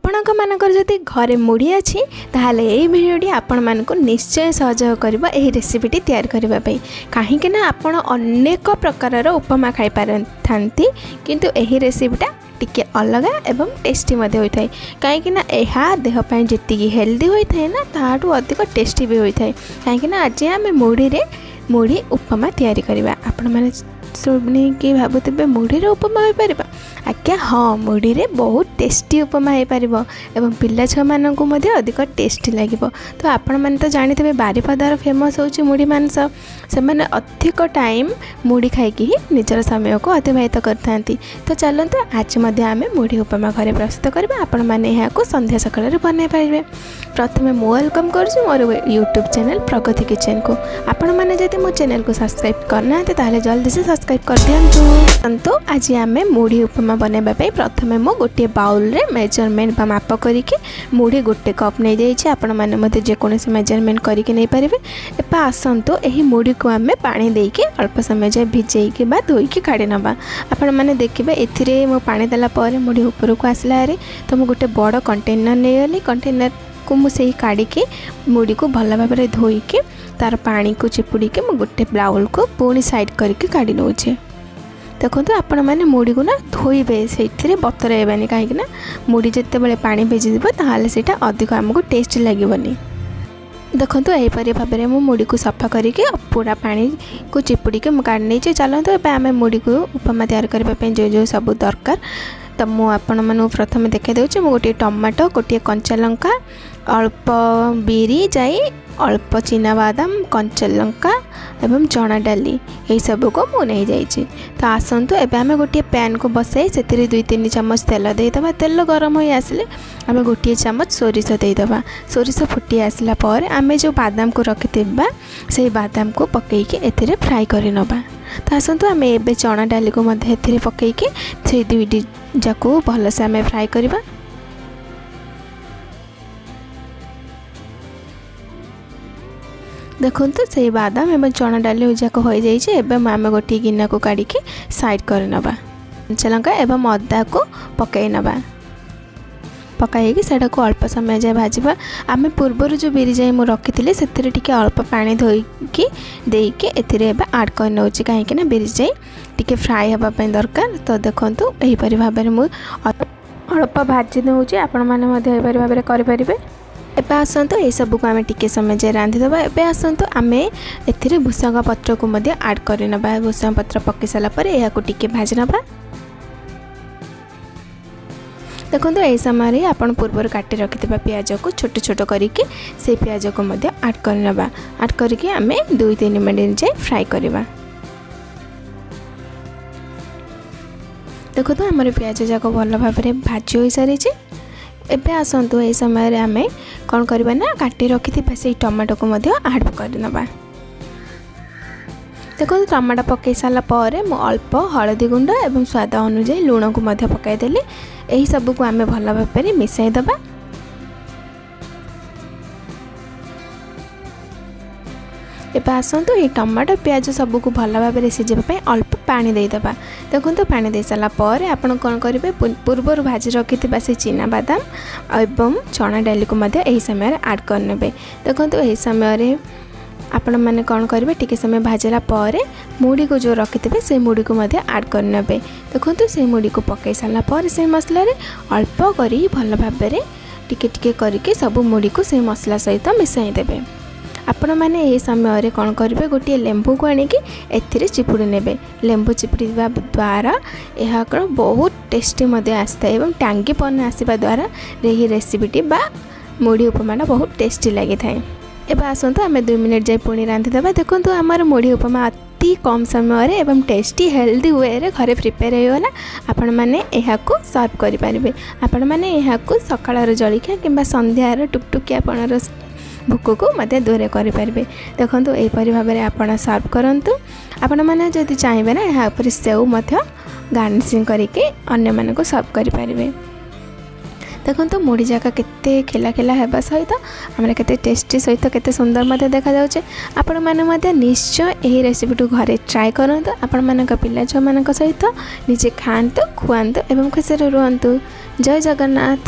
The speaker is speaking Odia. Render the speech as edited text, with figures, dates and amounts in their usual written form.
ଆପଣଙ୍କ ମାନଙ୍କର ଯଦି ଘରେ ମୁଢ଼ି ଅଛି ତାହେଲେ ଏହି ଭିଡ଼ିଓଟି ଆପଣମାନଙ୍କୁ ନିଶ୍ଚୟ ସହଯୋଗ କରିବ ଏହି ରେସିପିଟି ତିଆରି କରିବା ପାଇଁ। କାହିଁକି ନା ଆପଣ ଅନେକ ପ୍ରକାରର ଉପମା ଖାଇପାରିଥାନ୍ତି, କିନ୍ତୁ ଏହି ରେସିପିଟା ଟିକେ ଅଲଗା ଏବଂ ଟେଷ୍ଟି ମଧ୍ୟ ହୋଇଥାଏ। କାହିଁକି ନା ଏହା ଦେହ ପାଇଁ ଯେତିକି ହେଲ୍ଦି ହୋଇଥାଏ ନା ତାହାଠୁ ଅଧିକ ଟେଷ୍ଟି ବି ହୋଇଥାଏ। କାହିଁକି ନା ଆଜି ଆମେ ମୁଢ଼ି ଉପମା ତିଆରି କରିବା। ଆପଣମାନେ ଶୁଣିକି ଭାବୁଥିବେ ମୁଢ଼ିରେ ଉପମା ହୋଇପାରିବ? ଆଜ୍ଞା ହଁ, ମୁଢ଼ିରେ ବହୁତ ଟେଷ୍ଟି ଉପମା ହୋଇପାରିବ ଏବଂ ପିଲା ଛୁଆମାନଙ୍କୁ ମଧ୍ୟ ଅଧିକ ଟେଷ୍ଟି ଲାଗିବ। ତ ଆପଣମାନେ ତ ଜାଣିଥିବେ ବାରିପଦାର ଫେମସ୍ ହେଉଛି ମୁଢ଼ି ମାଂସ। ସେମାନେ ଅଧିକ ଟାଇମ୍ ମୁଢ଼ି ଖାଇକି ହିଁ ନିଜର ସମୟକୁ ଅତିବାହିତ କରିଥାନ୍ତି। ତ ଚାଲନ୍ତୁ ଆଜି ମଧ୍ୟ ଆମେ ମୁଢ଼ି ଉପମା ଘରେ ପ୍ରସ୍ତୁତ କରିବା। ଆପଣମାନେ ଏହାକୁ ସନ୍ଧ୍ୟା ସକାଳରେ ବନାଇ ପାରିବେ। ପ୍ରଥମେ ମୁଁ ୱେଲକମ୍ କରୁଛି ମୋର ୟୁଟ୍ୟୁବ୍ ଚ୍ୟାନେଲ୍ ପ୍ରଗତି କିଚେନ୍କୁ। ଆପଣମାନେ ଯଦି ମୋ ଚ୍ୟାନେଲ୍କୁ ସବସ୍କ୍ରାଇବ୍ କରିନାହାନ୍ତି ତାହେଲେ ଜଲ୍ଦି ସେ ସବସ୍କ୍ରାଇବ୍ କରିଦିଅନ୍ତୁ। ତ ଆଜି ଆମେ ମୁଢ଼ି ଉପମା ବନାଇବା ପାଇଁ ପ୍ରଥମେ ମୁଁ ଗୋଟିଏ ବାଉଲ୍ରେ ମେଜରମେଣ୍ଟ ବା ମାପ କରିକି ମୁଢ଼ି ଗୋଟେ କପ୍ ନେଇଯାଇଛି। ଆପଣମାନେ ମଧ୍ୟ ଯେକୌଣସି ମେଜରମେଣ୍ଟ କରିକି ନେଇପାରିବେ। ଏବେ ଆସନ୍ତୁ ଏହି ମୁଢ଼ିକୁ ଆମେ ପାଣି ଦେଇକି ଅଳ୍ପ ସମୟ ଯାଏ ଭିଜେଇକି ବା ଧୋଇକି କାଢ଼ି ନେବା। ଆପଣମାନେ ଦେଖିବେ ଏଥିରେ ମୁଁ ପାଣି ଦେଲା ପରେ ମୁଢ଼ି ଉପରକୁ ଆସିଲା ହାରି। ତ ମୁଁ ଗୋଟେ ବଡ଼ କଣ୍ଟେନର୍ ନେଇଗଲି। କଣ୍ଟେନର୍କୁ ମୁଁ ସେହି କାଢ଼ିକି ମୁଢ଼ିକୁ ଭଲ ଭାବରେ ଧୋଇକି ତାର ପାଣିକୁ ଚିପୁଡ଼ିକି ମୁଁ ଗୋଟେ ବାଉଲ୍କୁ ପୁଣି ସାଇଡ଼୍ କରିକି କାଢ଼ି ନେଉଛି। ଦେଖନ୍ତୁ ଆପଣମାନେ ମୁଢ଼ିକୁ ନା ଧୋଇବେ, ସେଇଥିରେ ବତୁରାଇବେନି। କାହିଁକିନା ମୁଢ଼ି ଯେତେବେଳେ ପାଣି ଭିଜିଯିବ ତାହେଲେ ସେଇଟା ଅଧିକ ଆମକୁ ଟେଷ୍ଟ ଲାଗିବନି। ଦେଖନ୍ତୁ ଏହିପରି ଭାବରେ ମୁଁ ମୁଢ଼ିକୁ ସଫା କରିକି ପୁରା ପାଣିକୁ ଚିପୁଡ଼ିକି ମୁଁ କାଢ଼ି ନେଇଛି। ଚାଲନ୍ତୁ ଏବେ ଆମେ ମୁଢ଼ିକୁ ଉପମା ତିଆରି କରିବା ପାଇଁ ଯେଉଁ ସବୁ ଦରକାର ତ ମୁଁ ଆପଣମାନଙ୍କୁ ପ୍ରଥମେ ଦେଖାଇ ଦେଉଛି। ମୁଁ ଗୋଟିଏ ଟମାଟୋ, ଗୋଟିଏ କଞ୍ଚା ଲଙ୍କା, ଅଳ୍ପ ବିରି, ଯାଇ, ଅଳ୍ପ ଚିନାବାଦାମ, କଞ୍ଚା ଲଙ୍କା ଏବଂ ଚଣା ଡାଲି ଏହିସବୁକୁ ମୁଁ ନେଇଯାଇଛି। ତ ଆସନ୍ତୁ ଏବେ ଆମେ ଗୋଟିଏ ପ୍ୟାନ୍କୁ ବସାଇ ସେଥିରେ 2-3 ଚାମଚ ତେଲ ଦେଇଦେବା। ତେଲ ଗରମ ହୋଇ ଆସିଲେ ଆମେ ଗୋଟିଏ ଚାମଚ ସୋରିଷ ଦେଇଦେବା। ସୋରିଷ ଫୁଟି ଆସିଲା ପରେ ଆମେ ଯେଉଁ ବାଦାମକୁ ରଖିଥିବା ସେହି ବାଦାମକୁ ପକାଇକି ଏଥିରେ ଫ୍ରାଏ କରିନେବା। ତ ଆସନ୍ତୁ ଆମେ ଏବେ ଚଣା ଡାଲିକୁ ମଧ୍ୟ ଏଥିରେ ପକାଇକି ସେଇ ଦୁଇଟି ଯାକୁ ଭଲସେ ଆମେ ଫ୍ରାଏ କରିବା। ଦେଖନ୍ତୁ ସେଇ ବାଦାମ ଏବଂ ଚଣା ଡାଲି ଯାକ ହୋଇଯାଇଛି। ଏବେ ଆମେ ଗୋଟିଏ ଗିନାକୁ କାଢ଼ିକି ସାଇଡ଼୍ କରିନେବା। କଞ୍ଚା ଲଙ୍କା ଏବଂ ଅଦାକୁ ପକାଇ ନେବା। ପକାଇକି ସେଇଟାକୁ ଅଳ୍ପ ସମୟ ଯାଏ ଭାଜିବା। ଆମେ ପୂର୍ବରୁ ଯେଉଁ ବିରି ଯାଇ ମୁଁ ରଖିଥିଲି ସେଥିରେ ଟିକେ ଅଳ୍ପ ପାଣି ଧୋଇକି ଦେଇକି ଏଥିରେ ଏବେ ଆଡ଼୍ କରିନେଉଛି। କାହିଁକିନା ବିରି ଯାଇ ଟିକେ ଫ୍ରାଏ ହେବା ପାଇଁ ଦରକାର। ତ ଦେଖନ୍ତୁ ଏହିପରି ଭାବରେ ମୁଁ ଅଳ୍ପ ଭାଜି ନେଉଛି। ଆପଣମାନେ ମଧ୍ୟ ଏହିପରି ଭାବରେ କରିପାରିବେ। ଏବେ ଆସନ୍ତୁ ଏସବୁକୁ ଆମେ ଟିକେ ସମୟ ଯାଏ ରାନ୍ଧିଦେବା। ଏବେ ଆସନ୍ତୁ ଆମେ ଏଥିରେ ଭୃଷଙ୍ଗ ପତ୍ରକୁ ମଧ୍ୟ ଆଡ଼୍ କରିନେବା। ଭୃଷଙ୍ଗ ପତ୍ର ପକାଇ ସାରିଲା ପରେ ଏହାକୁ ଟିକେ ଭାଜି ନେବା। ଦେଖନ୍ତୁ ଏହି ସମୟରେ ଆପଣ ପୂର୍ବରୁ କାଟି ରଖିଥିବା ପିଆଜକୁ ଛୋଟ ଛୋଟ କରିକି ସେଇ ପିଆଜକୁ ମଧ୍ୟ ଆଡ଼୍ କରିନେବା। ଆଡ଼୍ କରିକି ଆମେ 2-3 ମିନିଟ୍ ଯାଏ ଫ୍ରାଏ କରିବା। ଦେଖନ୍ତୁ ଆମର ପିଆଜ ଯାକ ଭଲ ଭାବରେ ଭାଜି ହୋଇସାରିଛି। ଏବେ ଆସନ୍ତୁ ଏହି ସମୟରେ ଆମେ କ'ଣ କରିବା ନା କାଟି ରଖିଥିବା ସେଇ ଟମାଟୋକୁ ମଧ୍ୟ ଆଡ଼୍ କରିନେବା। ଦେଖନ୍ତୁ ଟମାଟୋ ପକାଇ ସାରିଲା ପରେ ମୁଁ ଅଳ୍ପ ହଳଦୀ ଗୁଣ୍ଡ ଏବଂ ସ୍ୱାଦ ଅନୁଯାୟୀ ଲୁଣକୁ ମଧ୍ୟ ପକାଇଦେଲି। ଏହିସବୁକୁ ଆମେ ଭଲ ଭାବରେ ମିଶାଇ ଦେବା। ଏବେ ଆସନ୍ତୁ ଏହି ଟମାଟୋ ପିଆଜ ସବୁକୁ ଭଲ ଭାବରେ ସିଝିବା ପାଇଁ ଅଳ୍ପ ପାଣି ଦେଇଦେବା। ଦେଖନ୍ତୁ ପାଣି ଦେଇସାରିଲା ପରେ ଆପଣ କ'ଣ କରିବେ, ପୂର୍ବରୁ ଭାଜି ରଖିଥିବା ସେ ଚିନାବାଦାମ ଏବଂ ଚଣା ଡାଲିକୁ ମଧ୍ୟ ଏହି ସମୟରେ ଆଡ଼୍ କରିନେବେ। ଦେଖନ୍ତୁ ଏହି ସମୟରେ ଆପଣମାନେ କ'ଣ କରିବେ, ଟିକେ ସମୟ ଭାଜିଲା ପରେ ମୁଢ଼ିକୁ ଯେଉଁ ରଖିଥିବେ ସେଇ ମୁଢ଼ିକୁ ମଧ୍ୟ ଆଡ଼୍ କରିନେବେ। ଦେଖନ୍ତୁ ସେଇ ମୁଢ଼ିକୁ ପକାଇ ସାରିଲା ପରେ ସେଇ ମସଲାରେ ଅଳ୍ପ କରି ଭଲ ଭାବରେ ଟିକେ ଟିକେ କରିକି ସବୁ ମୁଢ଼ିକୁ ସେଇ ମସଲା ସହିତ ମିଶାଇ ଦେବେ। ଆପଣମାନେ ଏହି ସମୟରେ କ'ଣ କରିବେ, ଗୋଟିଏ ଲେମ୍ବୁକୁ ଆଣିକି ଏଥିରେ ଚିପୁଡ଼ି ନେବେ। ଲେମ୍ବୁ ଚିପୁଡ଼ିବା ଦ୍ୱାରା ଏହା କ'ଣ ବହୁତ ଟେଷ୍ଟି ମଧ୍ୟ ଆସିଥାଏ ଏବଂ ଟାଙ୍ଗିପନ ଆସିବା ଦ୍ୱାରା ଏହି ରେସିପିଟି ବା ମୁଢ଼ି ଉପମାଟା ବହୁତ ଟେଷ୍ଟି ଲାଗିଥାଏ। ଏବେ ଆସନ୍ତୁ ଆମେ 2 ମିନିଟ୍ ଯାଇ ପୁଣି ରାନ୍ଧିଦେବା। ଦେଖନ୍ତୁ ଆମର ମୁଢ଼ି ଉପମା ଅତି କମ୍ ସମୟରେ ଏବଂ ଟେଷ୍ଟି ହେଲ୍ଦି ୱେରେ ଘରେ ପ୍ରିପେୟାର ହୋଇଗଲା। ଆପଣମାନେ ଏହାକୁ ସର୍ଭ କରିପାରିବେ। ଆପଣମାନେ ଏହାକୁ ସକାଳର ଜଳଖିଆ କିମ୍ବା ସନ୍ଧ୍ୟାର ଟୁକଟୁକିଆପଣର ଭୋକକୁ ମଧ୍ୟ ଦୂର କରିପାରିବେ। ଦେଖନ୍ତୁ ଏହିପରି ଭାବରେ ଆପଣ ସର୍ଭ କରନ୍ତୁ। ଆପଣମାନେ ଯଦି ଚାହିଁବେ ନା ଏହା ଉପରେ ସେଉ ମଧ୍ୟ ଗାର୍ନିସିଂ କରିକି ଅନ୍ୟମାନଙ୍କୁ ସର୍ଭ କରିପାରିବେ। ଦେଖନ୍ତୁ ମୁଢ଼ି ଯାକ କେତେ ଖିଲା ଖିଲା ହେବା ସହିତ ଆମର କେତେ ଟେଷ୍ଟି ସହିତ କେତେ ସୁନ୍ଦର ମଧ୍ୟ ଦେଖାଯାଉଛି। ଆପଣମାନେ ମଧ୍ୟ ନିଶ୍ଚୟ ଏହି ରେସିପିକୁ ଘରେ ଟ୍ରାଏ କରନ୍ତୁ। ଆପଣମାନଙ୍କ ପିଲା ଛୁଆମାନଙ୍କ ସହିତ ନିଜେ ଖାଆନ୍ତୁ, ଖୁଆନ୍ତୁ ଏବଂ ଖୁସିରେ ରୁହନ୍ତୁ। ଜୟ ଜଗନ୍ନାଥ।